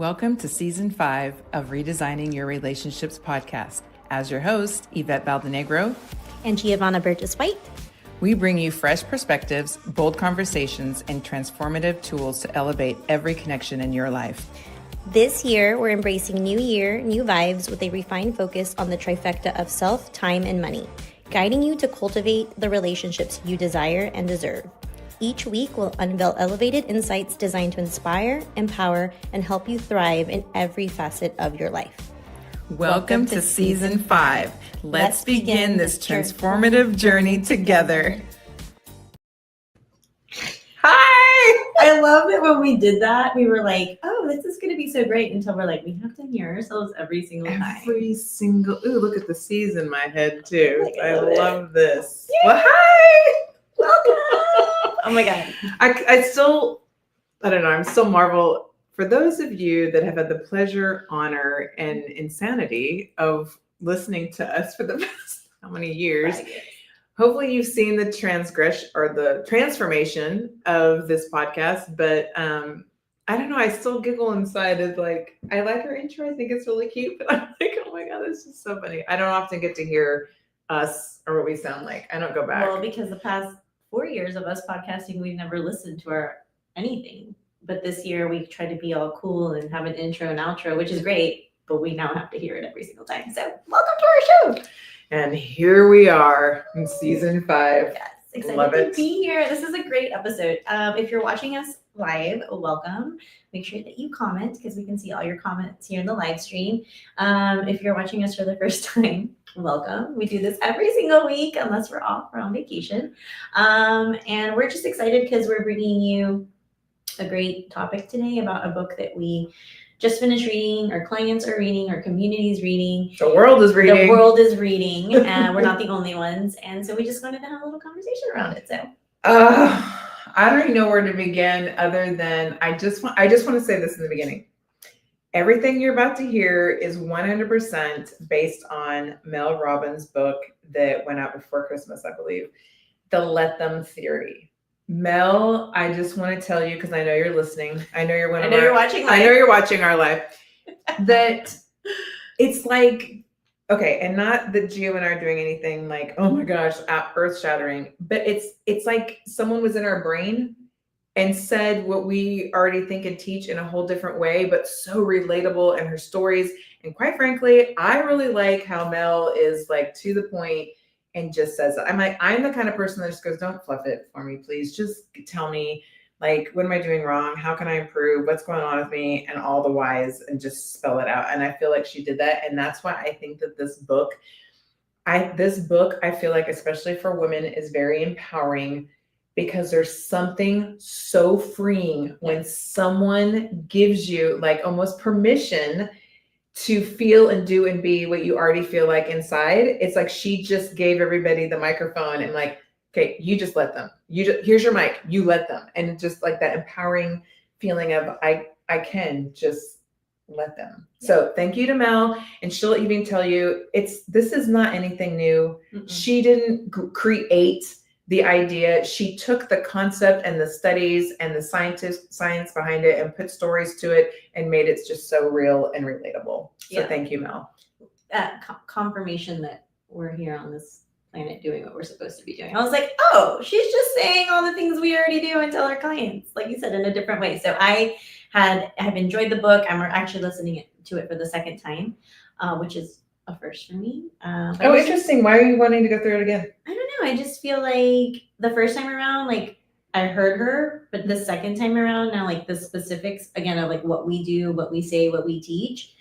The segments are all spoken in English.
Welcome to Season 5 of Redesigning Your Relationships podcast. As your host, Yvette Valdenegro and Geovanna Burgess White, we bring you fresh perspectives, bold conversations, and transformative tools to elevate every connection in your life. This year, we're embracing new year, new vibes with a refined focus on the trifecta of self, time, and money, guiding you to cultivate the relationships you desire and deserve. Each week, we'll unveil elevated insights designed to inspire, empower, and help you thrive in every facet of your life. Welcome to Season 5. Let's begin this transformative journey together. Hi! I love that when we did that, we were like, oh, this is going to be so great, until we're like, we have to hear ourselves every single time. Ooh, look at the C's in my head too. I love this. Yay! Well, hi! Welcome! Oh my God. I don't know, I'm still marvel. For those of you that have had the pleasure, honor, and insanity of listening to us for the past how many years, hopefully you've seen the transformation of this podcast. But I don't know, I still giggle inside. It's like, I like her intro. I think it's really cute, but I'm like, oh my God, this is so funny. I don't often get to hear us or what we sound like. I don't go back. Well, because the past 4 years of us podcasting, we've never listened to our anything. But this year we try to be all cool and have an intro and outro, which is great, but we now have to hear it every single time. So welcome to our show. And here we are in Season 5. Yes, excited to be here. This is a great episode. If you're watching us live, welcome. Make sure that you comment, because we can see all your comments here in the live stream. If you're watching us for the first time, welcome. We do this every single week unless we're off or on vacation. And we're just excited because we're bringing you a great topic today about a book that we just finished reading, our clients are reading, our community is reading. The world is reading. The world is reading, and we're not the only ones. And so we just wanted to have a little conversation around it. So I don't even know where to begin other than I just want to say this in the beginning. Everything you're about to hear is 100% based on Mel Robbins' book that went out before Christmas, I believe, The Let Them Theory. Mel, I just want to tell you, because I know you're listening. I know you're you're watching live. I know you're watching our live. That it's like, okay, and not that Gio and I are doing anything like, oh my gosh, earth-shattering, but it's like someone was in our brain and said what we already think and teach in a whole different way, but so relatable, and her stories. And quite frankly, I really like how Mel is like to the point and just says it. I'm the kind of person that just goes, don't fluff it for me, please. Just tell me, like, what am I doing wrong? How can I improve? What's going on with me? And all the whys, and just spell it out. And I feel like she did that. And that's why I think that this book, I feel like, especially for women, is very empowering, because there's something so freeing when someone gives you like almost permission to feel and do and be what you already feel like inside. It's like she just gave everybody the microphone and like, okay, you just let them. Here's your mic. You let them. And just like that empowering feeling of I can just let them. Yeah. So thank you to Mel, and she'll even tell you this is not anything new. Mm-mm. She didn't create the idea. She took the concept and the studies and the science behind it and put stories to it and made it just so real and relatable. So Thank you, Mel. Confirmation that we're here on this planet doing what we're supposed to be doing. I was like, oh, she's just saying all the things we already do and tell our clients, like you said, in a different way. So I have enjoyed the book. I'm actually listening to it for the second time, which is a first for me. Interesting. Why are you wanting to go through it again? I don't know. I just feel like the first time around, like I heard her, but the second time around, now like the specifics again of like what we do, what we say, what we teach,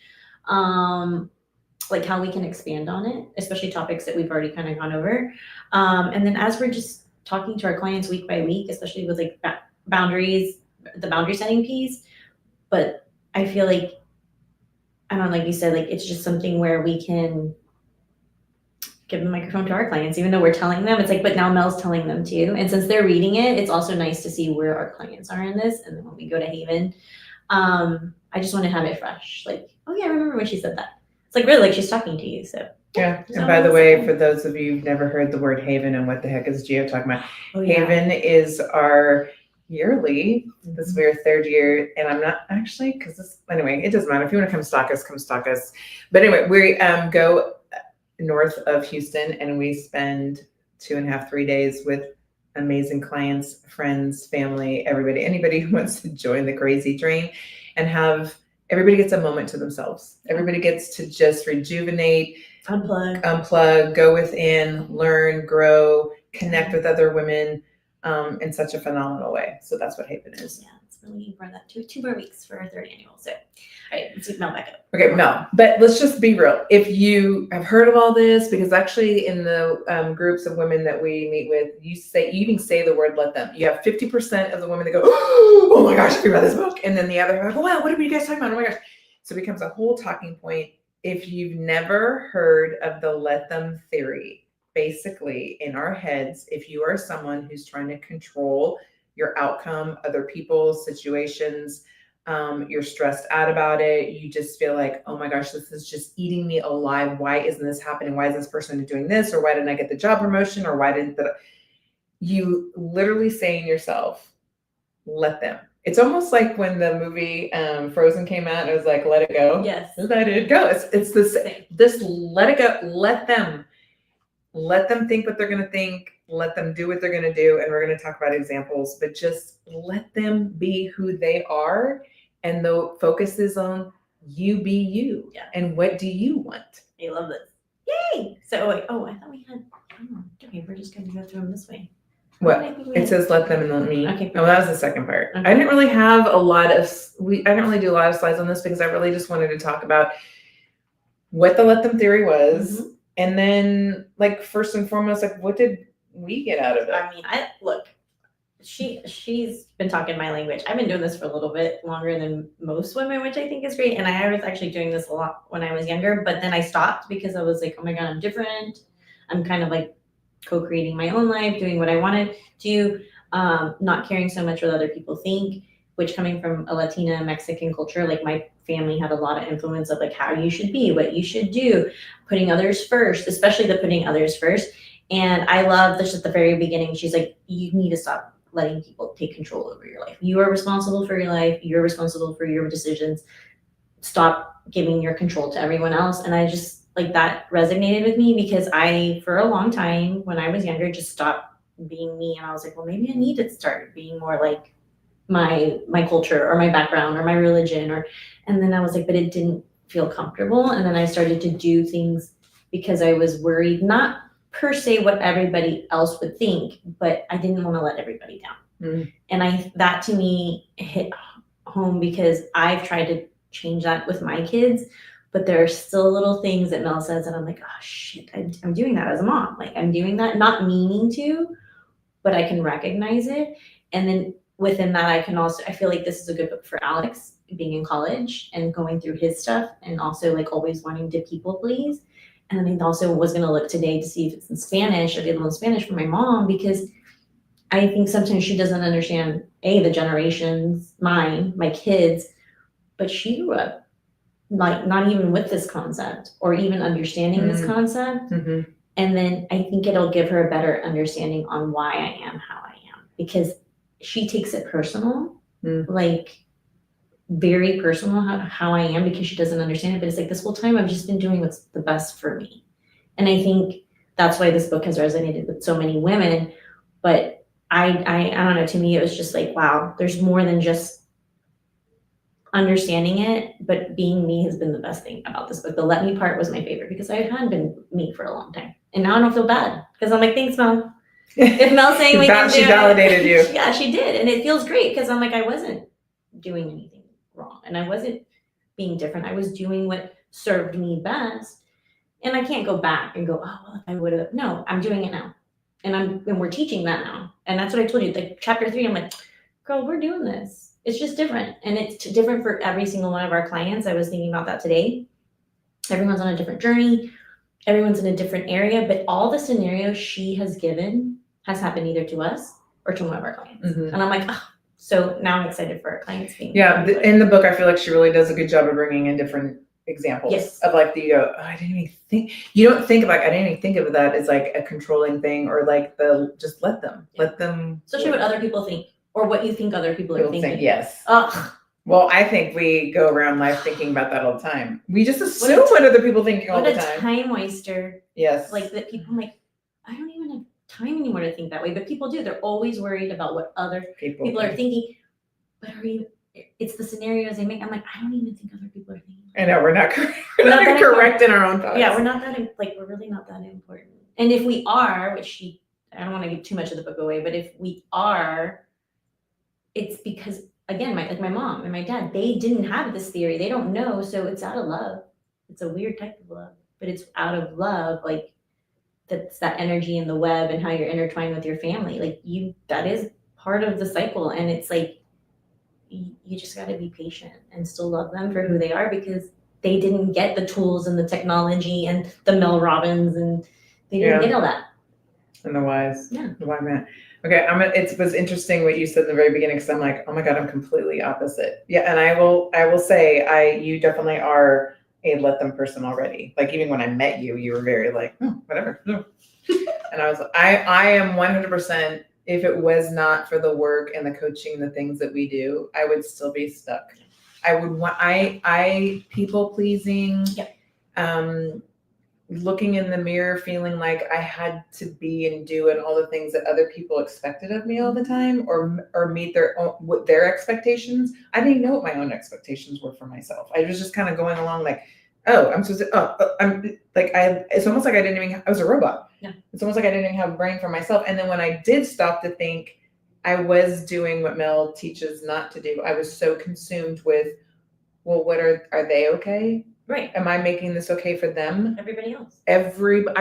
like how we can expand on it, especially topics that we've already kind of gone over. And then as we're just talking to our clients week by week, especially with like boundaries, the boundary setting piece, but I feel like, I don't know, like you said, like it's just something where we can give the microphone to our clients, even though we're telling them. It's like, but now Mel's telling them too. And since they're reading it, it's also nice to see where our clients are in this. And then when we go to Haven, I just want to have it fresh. Like, oh yeah, I remember when she said that. It's like really like she's talking to you. So yeah. And by the way, for those of you who've never heard the word Haven and what the heck is Gio talking about, Haven is our yearly. This will be our third year, and I'm not actually, because this, anyway, it doesn't matter. If you want to come stalk us, come stalk us. But anyway, we go north of Houston, and we spend 2.5, 3 days with amazing clients, friends, family, everybody, anybody who wants to join the crazy train, and have everybody gets a moment to themselves. Everybody gets to just rejuvenate, unplug, go within, learn, grow, connect with other women in such a phenomenal way. So that's what Haven is. Yeah, it's really looking for that. Two more weeks for our third annual. So, all right, let's get Mel back up. Okay, Mel, but let's just be real. If you have heard of all this, because actually in the groups of women that we meet with, you even say the word "let them." You have 50% of the women that go, "Oh my gosh, I read this book," and then the other are like, "Wow, what are you guys talking about? Oh my gosh!" So it becomes a whole talking point. If you've never heard of the "let them" theory, basically in our heads, if you are someone who's trying to control your outcome, other people's situations, you're stressed out about it, you just feel like, oh my gosh, this is just eating me alive. Why isn't this happening? Why is this person doing this? Or why didn't I get the job promotion? Or why didn't you literally saying yourself, let them. It's almost like when the movie Frozen came out, it was like, let it go. Yes. Let it go. It's this let it go. Let them think what they're going to think. Let them do what they're going to do. And we're going to talk about examples, but just let them be who they are. And the focus is on you be you. Yeah. And what do you want? I love this. Yay! So, wait, I thought we had, okay, we're just going to go through them this way. What? It says let them and let me. Okay. Oh, that was the second part. Okay. I didn't really have I didn't really do a lot of slides on this because I really just wanted to talk about what the let them theory was. Mm-hmm. And then, like, first and foremost, like, what did we get out of it? I mean, look, she's been talking my language. I've been doing this for a little bit longer than most women, which I think is great. And I was actually doing this a lot when I was younger, but then I stopped because I was like, oh my God, I'm different. I'm kind of like co-creating my own life, doing what I wanted to, not caring so much what other people think, which coming from a Latina Mexican culture, like my family had a lot of influence of like how you should be, what you should do, putting others first, especially the putting others first. And I love this at the very beginning. She's like, you need to stop letting people take control over your life. You are responsible for your life. You're responsible for your decisions. Stop giving your control to everyone else. And I just like that resonated with me because I, for a long time when I was younger, just stopped being me. And I was like, well, maybe I need to start being more like my culture or my background or my religion and then I was like, but it didn't feel comfortable. And then I started to do things because I was worried, not per se what everybody else would think, but I didn't want to let everybody down. And that to me hit home because I've tried to change that with my kids, but there are still little things that Mel says and I'm like, oh shit, I'm doing that as a mom. Like I'm doing that, not meaning to, but I can recognize it. And then within that, I feel like this is a good book for Alex being in college and going through his stuff and also like always wanting to people please. And then I also was going to look today to see if it's in Spanish. I did learn Spanish for my mom because I think sometimes she doesn't understand the generations, my kids, but she grew up like not even with this concept or even understanding this concept. Mm-hmm. And then I think it'll give her a better understanding on why I am how I am because she takes it personal, like very personal how I am because she doesn't understand it. But it's like this whole time I've just been doing what's the best for me. And I think that's why this book has resonated with so many women. But I don't know, to me, it was just like, wow, there's more than just understanding it, but being me has been the best thing about this book. The let me part was my favorite because I had been me for a long time. And now I don't feel bad because I'm like, thanks, Mel. If Mel's saying we can do she validated you. Yeah, she did. And it feels great because I'm like, I wasn't doing anything wrong and I wasn't being different. I was doing what served me best. And I can't go back and go, oh, well, if I would have. No, I'm doing it now. And we're teaching that now. And that's what I told you. Like chapter 3, I'm like, girl, we're doing this. It's just different. And it's different for every single one of our clients. I was thinking about that today. Everyone's on a different journey. Everyone's in a different area, but all the scenarios she has given has happened either to us or to one of our clients. Mm-hmm. And I'm like, oh, so now I'm excited for our clients being. Yeah, in the book, I feel like she really does a good job of bringing in different examples of like you go, oh, I didn't even think. You don't think of like I didn't even think of that as like a controlling thing or like just let them, especially what other people think. or what you think other people are People thinking. think, yes. Ugh. Well, I think we go around life thinking about that all the time. We just assume What what other people thinking all What the a time. time waster. Yes. Like that people like, I don't even have time anymore to think that way, but people do. They're always worried about what other people are thinking. But it's the scenarios they make. I'm like, I don't even think other people are thinking. I know, we're not correct in our own thoughts. Yeah, we're not that, like, we're really not that important. And if we are, I don't want to give too much of the book away, but if we are, it's because, again, my mom and my dad, they didn't have this theory. They don't know, so it's out of love. It's a weird type of love, but it's out of love, like, that's that energy in the web and how you're intertwined with your family. Like, that is part of the cycle, and it's like, you just got to be patient and still love them for who they are, because they didn't get the tools and the technology and the Mel Robbins, and they didn't get all that. And the wise. Yeah. The wise man. Okay, it was interesting what you said in the very beginning, because I'm like, oh my God, I'm completely opposite. Yeah, and I will say, you definitely are a let them person already. Like, even when I met you, you were very like, oh, whatever. No. And I was like, I am 100%. If it was not for the work and the coaching and the things that we do, I would still be stuck. I would want, people pleasing, looking in the mirror, feeling like I had to be and do and all the things that other people expected of me all the time, or meet their expectations. I didn't know what my own expectations were for myself. I was just kind of going along like, oh, I'm supposed to, I'm like, it's almost like I was a robot. Yeah. It's almost like I didn't even have a brain for myself. And then when I did stop to think, I was doing what Mel teaches not to do. I was so consumed with, well, are they okay? Right. Am I making this okay for them? Everybody else. I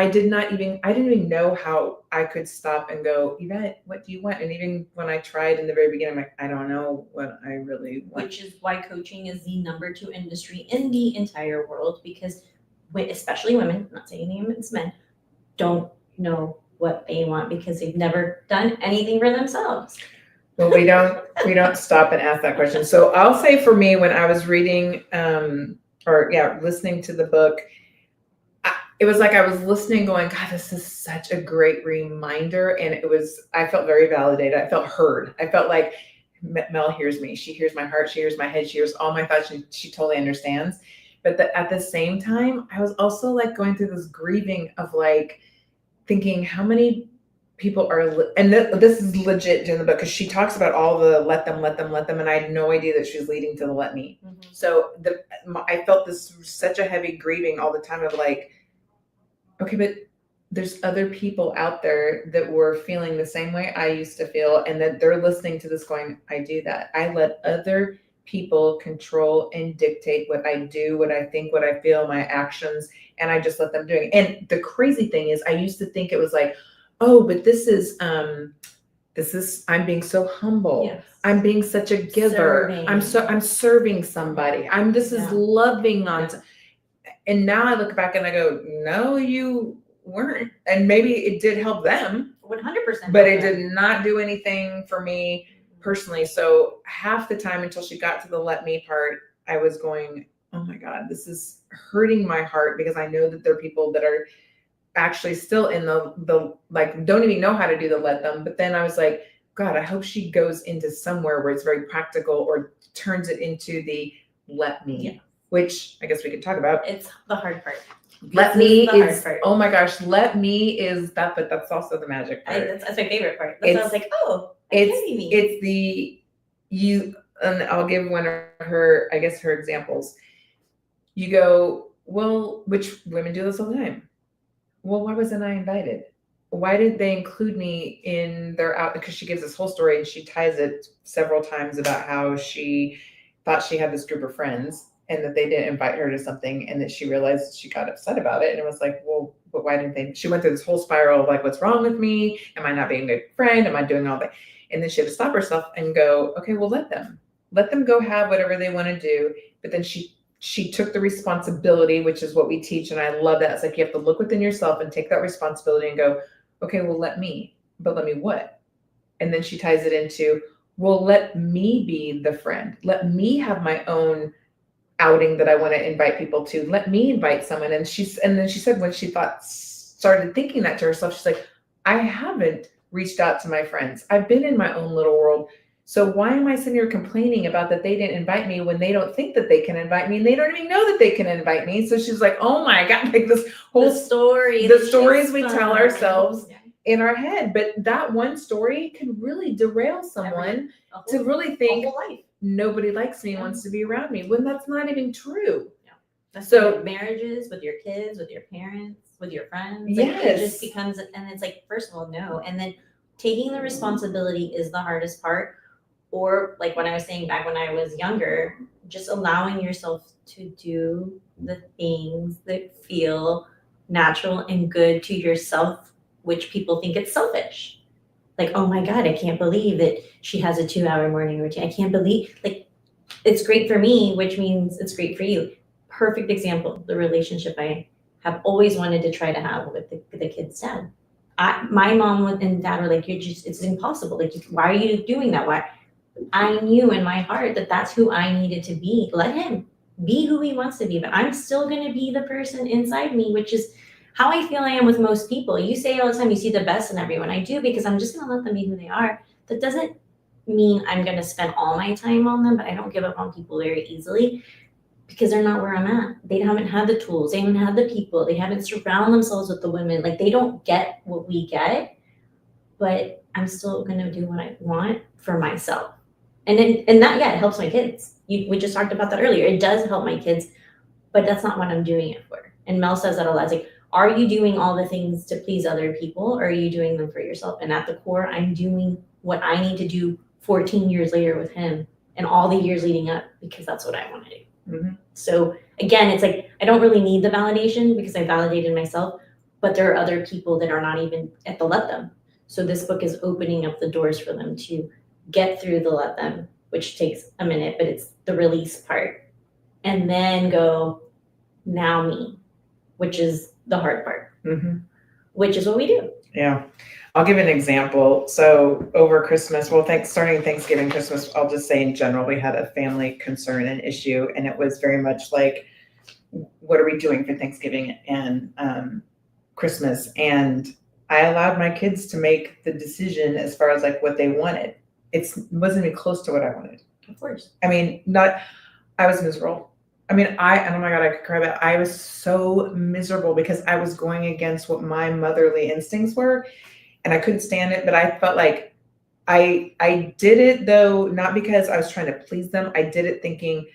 didn't even know how I could stop and go, Yvette, what do you want? And even when I tried in the very beginning, I'm like, I don't know what I really want. Which is why coaching is the number 2 industry in the entire world, because especially women, I'm not saying it's men, don't know what they want because they've never done anything for themselves. Well, we don't stop and ask that question. So I'll say for me, when I was reading, listening to the book, it was like I was listening going, God, this is such a great reminder. And I felt very validated. I felt heard. I felt like Mel hears me. She hears my heart. She hears my head. She hears all my thoughts. She totally understands. But at the same time, I was also like going through this grieving of like thinking how many people are, and this is legit in the book, because she talks about all the let them, and I had no idea that she was leading to the let me. Mm-hmm. So I felt this such a heavy grieving all the time of like, okay, but there's other people out there that were feeling the same way I used to feel, and that they're listening to this going, I do that. I let other people control and dictate what I do, what I think, what I feel, my actions, and I just let them do it. And the crazy thing is, I used to think it was like, oh, but this is I'm being so humble. Yes. I'm being such a giver. Serving. I'm serving somebody. This is loving on. Yeah. And now I look back and I go, no, you weren't. And maybe it did help them. 100%. But it did not do anything for me personally. So half the time until she got to the let me part, I was going, oh my God, this is hurting my heart, because I know that there are people that are actually still in the like, don't even know how to do the let them. But then I was like, God, I hope she goes into somewhere where it's very practical, or turns it into the let me, which I guess we could talk about. It's the hard part. Let me is, oh my gosh, let me is that, but that's also the magic part. That's my favorite part. That's why I was like, oh, it's the, and I'll give one of her examples. You go, well, which women do this all the time. Well, why wasn't I invited? Why did they include me in their out? Because she gives this whole story and she ties it several times about how she thought she had this group of friends and that they didn't invite her to something, and that she realized she got upset about it. And it was like, well, but why didn't they? She went through this whole spiral of like, what's wrong with me? Am I not being a good friend? Am I doing all that? And then she had to stop herself and go, okay, well, let them go have whatever they want to do. But then she took the responsibility, which is what we teach. And I love that. It's like, you have to look within yourself and take that responsibility and go, okay, well, let me what? And then she ties it into, well, let me be the friend. Let me have my own outing that I want to invite people to. Let me invite someone. And then she said, when she started thinking that to herself, she's like, I haven't reached out to my friends. I've been in my own little world. So why am I sitting here complaining about that they didn't invite me when they don't think that they can invite me and they don't even know that they can invite me? So she's like, oh my God, like this whole The story. the stories we tell fun. ourselves Yeah. in our head. But that one story can really derail someone to really think whole life. nobody likes me and Yeah. wants to be around me, when that's not even true. That's So- with marriages, with your kids, with your parents, with your friends. Like, it Yes. just becomes, and it's like, first of all, no. And then taking the responsibility is the hardest part. Or like when I was saying back when I was younger, just allowing yourself to do the things that feel natural and good to yourself, which people think it's selfish. Like, oh my God, I can't believe that she has a 2-hour morning routine. I can't believe, like, it's great for me, which means it's great for you. Perfect example, the relationship I have always wanted to try to have with the kid's dad. My mom and dad were like, it's impossible. Like, why are you doing that? Why? I knew in my heart that that's who I needed to be. Let him be who he wants to be, but I'm still going to be the person inside me, which is how I feel I am with most people. You say all the time, you see the best in everyone. I do, because I'm just going to let them be who they are. That doesn't mean I'm going to spend all my time on them, but I don't give up on people very easily because they're not where I'm at. They haven't had the tools. They haven't had the people. They haven't surrounded themselves with the women. Like, they don't get what we get, but I'm still going to do what I want for myself. And that, yeah, it helps my kids. We just talked about that earlier. It does help my kids, but that's not what I'm doing it for. And Mel says that a lot. It's like, are you doing all the things to please other people, or are you doing them for yourself? And at the core, I'm doing what I need to do 14 years later with him and all the years leading up, because that's what I want to do. Mhm. So again, it's like, I don't really need the validation because I validated myself, but there are other people that are not even at the let them. So this book is opening up the doors for them to get through the let them, which takes a minute, but it's the release part. And then go, now me, which is the hard part, Mhm. which is what we do. Yeah. I'll give an example. So over Christmas, well, starting Thanksgiving, Christmas, I'll just say in general, we had a family concern and issue, and it was very much like, what are we doing for Thanksgiving and Christmas? And I allowed my kids to make the decision as far as like what they wanted. It wasn't even close to what I wanted. Of course. I mean, I was miserable. I mean, and oh my God, I could cry, but I was so miserable because I was going against what my motherly instincts were, and I couldn't stand it. But I felt like I did it, though, not because I was trying to please them. I did it thinking,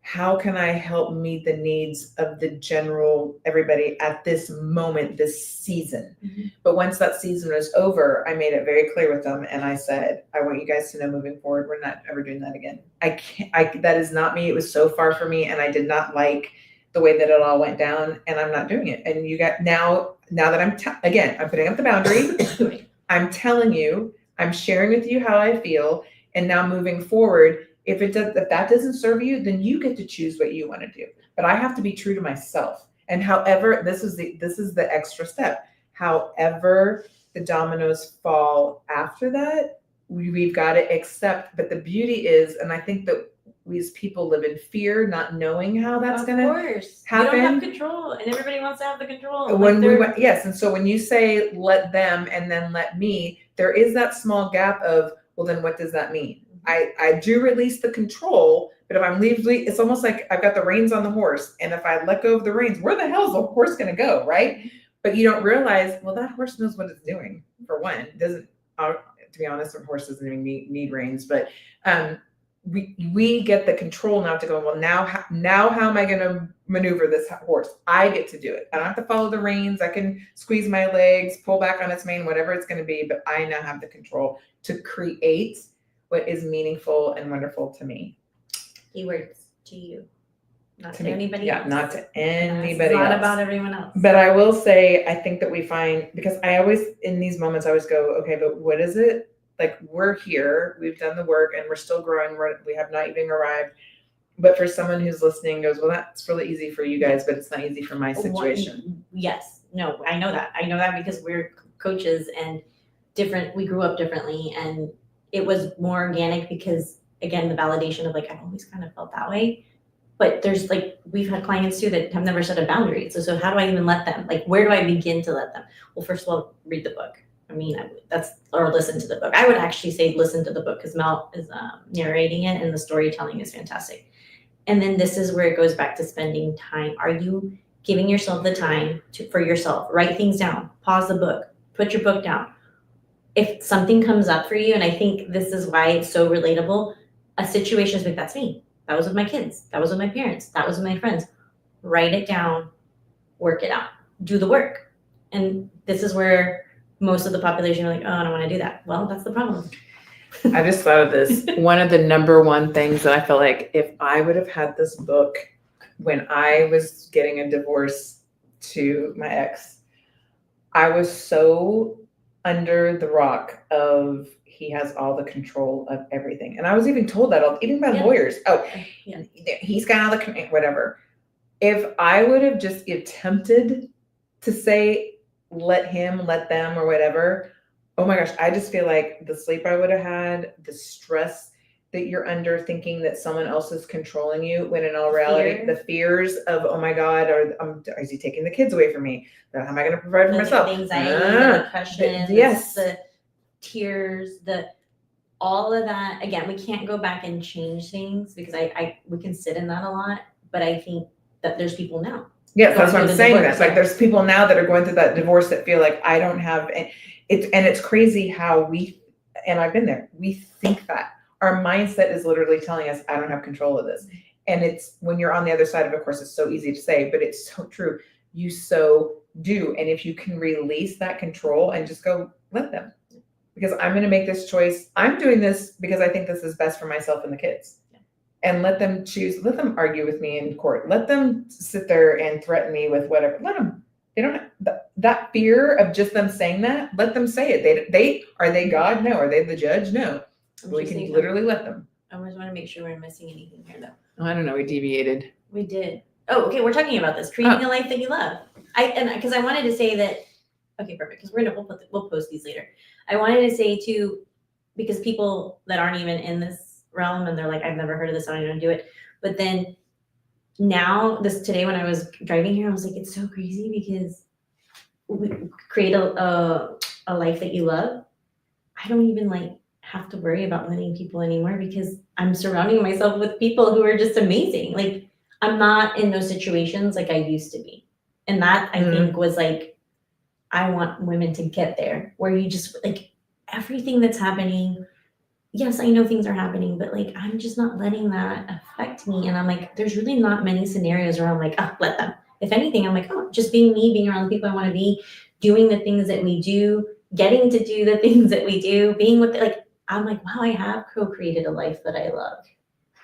how can I help meet the needs of the general everybody at this moment, this season? Mm-hmm. But once that season was over, I made it very clear with them. And I said, I want you guys to know moving forward, we're not ever doing that again. That is not me. It was so far from me. And I did not like the way that it all went down, and I'm not doing it. And you got now that I'm putting up the boundary. I'm telling you, I'm sharing with you how I feel. And now moving forward, if that doesn't serve you, then you get to choose what you want to do. But I have to be true to myself. And however, this is the extra step. However the dominoes fall after that, we've got to accept. But the beauty is, and I think that we as people live in fear, not knowing how that's going to happen. You don't have control, and everybody wants to have the control. Yes, and so when you say let them and then let me, there is that small gap of, well, then what does that mean? I do release the control, but if I'm leaving, it's almost like I've got the reins on the horse, and if I let go of the reins, where the hell is the horse going to go, right? But you don't realize, well, that horse knows what it's doing. For one, it doesn't. To be honest, a horse doesn't even need reins, but we get the control now to go, well, now how am I going to maneuver this horse? I get to do it. I don't have to follow the reins. I can squeeze my legs, pull back on its mane, whatever it's going to be, but I now have the control to create what is meaningful and wonderful to me. Keywords to you, not to me. anybody Yeah, else. not to anybody else. It's not else. about everyone else. But I will say, I think that we find, because I always, in these moments, I always go, okay, but what is it? Like, we're here, we've done the work, and we're still growing. We have not even arrived. But for someone who's listening goes, well, that's really easy for you guys, but it's not easy for my situation. Yes. No, I know that. I know that because we're coaches and different. We grew up differently, and it was more organic because, again, the validation of like, I've always kind of felt that way. But there's like, we've had clients too that have never set a boundary. So how do I even let them? Like, where do I begin to let them? Well, first of all, read the book. I mean, or listen to the book. I would actually say listen to the book because Mel is narrating it and the storytelling is fantastic. And then this is where it goes back to spending time. Are you giving yourself the time for yourself? Write things down, pause the book, put your book down. If something comes up for you, and I think this is why it's so relatable, a situation is like, that's me. That was with my kids. That was with my parents. That was with my friends. Write it down, work it out, do the work. And this is where most of the population are like, oh, I don't want to do that. Well, that's the problem. I just thought of this. One of the number one things that I feel like if I would have had this book when I was getting a divorce to my ex, I was so under the rock of he has all the control of everything. And I was even told that, even by lawyers. Oh, Yeah. He's got all the, whatever. If I would have just attempted to say, let them, or whatever, oh my gosh, I just feel like the sleep I would have had, the stress that you're under thinking that someone else is controlling you, when in all reality, the fears of, oh my God, is he taking the kids away from me? How am I going to provide for myself? The anxiety, the depression, yes, the tears, all of that. Again, we can't go back and change things because we can sit in that a lot, but I think that there's people now. Yes, that's what I'm saying. That's like there's people now that are going through that divorce that feel like I don't have it's crazy how and I've been there. We think that our mindset is literally telling us I don't have control of this. And it's when you're on the other side of course, it's so easy to say, but it's so true. You so do. And if you can release that control and just go, let them, because I'm going to make this choice. I'm doing this because I think this is best for myself and the kids. And let them choose, let them argue with me in court. Let them sit there and threaten me with whatever. Let them, they don't have that fear of just them saying that. Let them say it. Are they God? No. Are they the judge? No. We can literally let them. I always want to make sure we're missing anything here though. I don't know. We deviated. We did. Oh, okay. We're talking about this, creating a life that you love. Because I wanted to say that, okay, perfect. Because we'll post these later. I wanted to say too, because people that aren't even in this realm and they're like, I've never heard of this, I don't do it. But then now today when I was driving here, I was like, it's so crazy because we create a life that you love. I don't even have to worry about letting people anymore because I'm surrounding myself with people who are just amazing. Like I'm not in those situations like I used to be. And that I think was I want women to get there where you just everything that's happening. Yes, I know things are happening, but I'm just not letting that affect me. And I'm there's really not many scenarios where I'm let them. If anything, I'm just being me, being around the people I want to be, doing the things that we do, getting to do the things that we do, being with I'm wow, I have co-created a life that I love.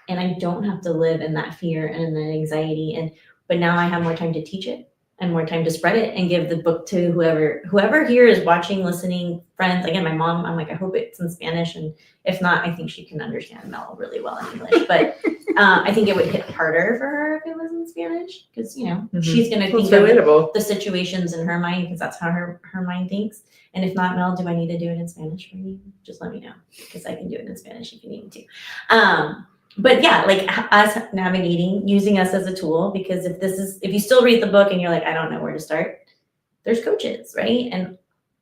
And I don't have to live in that fear and the anxiety. But now I have more time to teach it and more time to spread it and give the book to whoever here is watching, listening, friends. Again, my mom, I'm I hope it's in Spanish. And if not, I think she can understand Mel really well in English. But I think it would hit harder for her if it was in Spanish because, she's going to think of the situations in her mind because that's how her mind thinks. And if not, Mel, do I need to do it in Spanish for you? Just let me know because I can do it in Spanish if you need me to. But yeah, us navigating, using us as a tool, because if you still read the book and you're I don't know where to start, there's coaches, right? And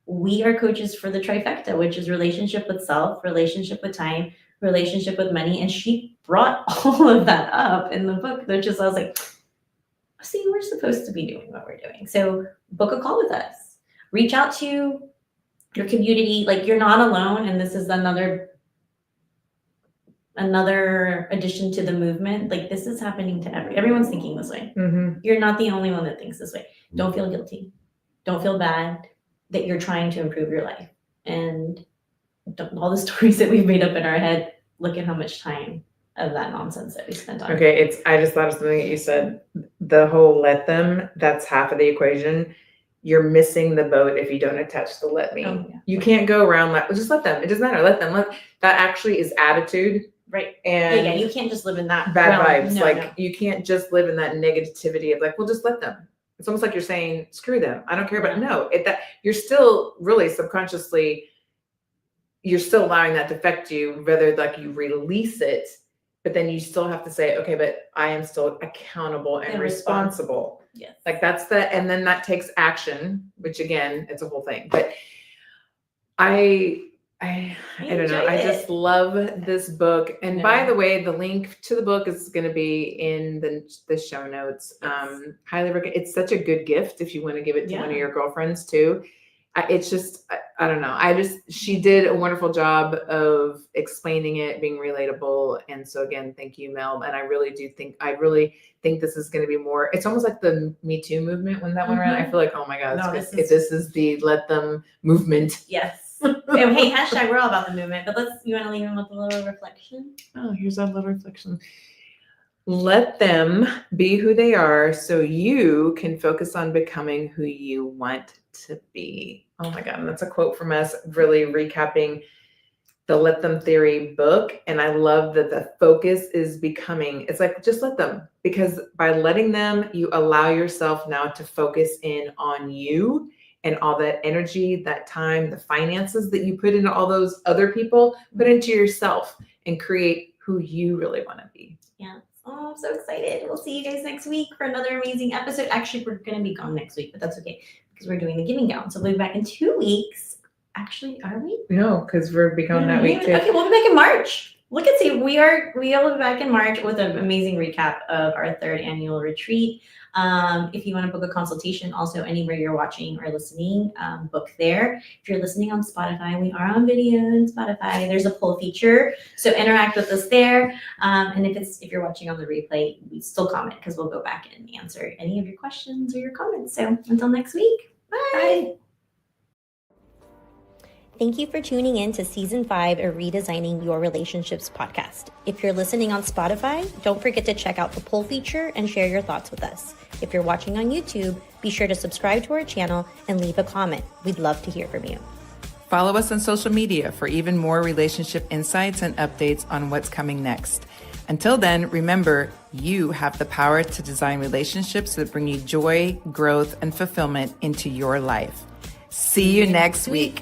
we are coaches for the trifecta, which is relationship with self, relationship with time, relationship with money. And she brought all of that up in the book, which is, I was see, we're supposed to be doing what we're doing. So book a call with us, reach out to your community. You're not alone. And this is another addition to the movement. This is happening to everyone's thinking this way. You're not the only one that thinks this way. Don't feel guilty. Don't feel bad that you're trying to improve your life. And all the stories that we've made up in our head, look at how much time of that nonsense that we spent on. Okay, I just thought of something that you said. The whole let them, that's half of the equation. You're missing the boat if you don't attach the let me. Oh, yeah. You can't go around just let them. It doesn't matter. Let them. That actually is attitude. Right. And yeah, you can't just live in that bad realm. vibes. No. You can't just live in that negativity of well, just let them. It's almost like you're saying, screw them. I don't care about that you're still really subconsciously, you're still allowing that to affect you, whether you release it, but then you still have to say, okay, but I am still accountable and responsible. Yes. And then that takes action, which again, it's a whole thing. But I don't know. I just love this book. And by the way, the link to the book is going to be in the show notes. Highly recommend. It's such a good gift if you want to give it to one of your girlfriends too. It's just, I don't know. She did a wonderful job of explaining it, being relatable. And so again, thank you, Mel. And I really think this is going to be more, it's almost like the Me Too movement when that went around. I feel like, oh my God, this is the let them movement. Yes. Hey, hashtag, we're all about the movement, but you want to leave them with a little reflection? Oh, here's our little reflection. Let them be who they are so you can focus on becoming who you want to be. Oh my God. And that's a quote from us, really recapping the Let Them Theory book. And I love that the focus is becoming, it's like, just let them, because by letting them, you allow yourself now to focus in on you. And all that energy, that time, the finances that you put into all those other people, put into yourself and create who you really want to be. Yeah. Oh, I'm so excited. We'll see you guys next week for another amazing episode. Actually, we're going to be gone next week, but that's okay because we're doing the giving gown. So we'll be back in 2 weeks. Actually, are we? No, because we're be gone that week too. Okay, we'll be back in March. Look and see. We will be back in March with an amazing recap of our 3rd annual retreat. If you want to book a consultation, also anywhere you're watching or listening, book there. If you're listening on Spotify, we are on video and Spotify. There's a poll feature, so interact with us there. And if you're watching on the replay, we still comment because we'll go back and answer any of your questions or your comments. So until next week, bye. Thank you for tuning in to Season 5 of Redesigning Your Relationships podcast. If you're listening on Spotify, don't forget to check out the poll feature and share your thoughts with us. If you're watching on YouTube, be sure to subscribe to our channel and leave a comment. We'd love to hear from you. Follow us on social media for even more relationship insights and updates on what's coming next. Until then, remember, you have the power to design relationships that bring you joy, growth, and fulfillment into your life. See you next week.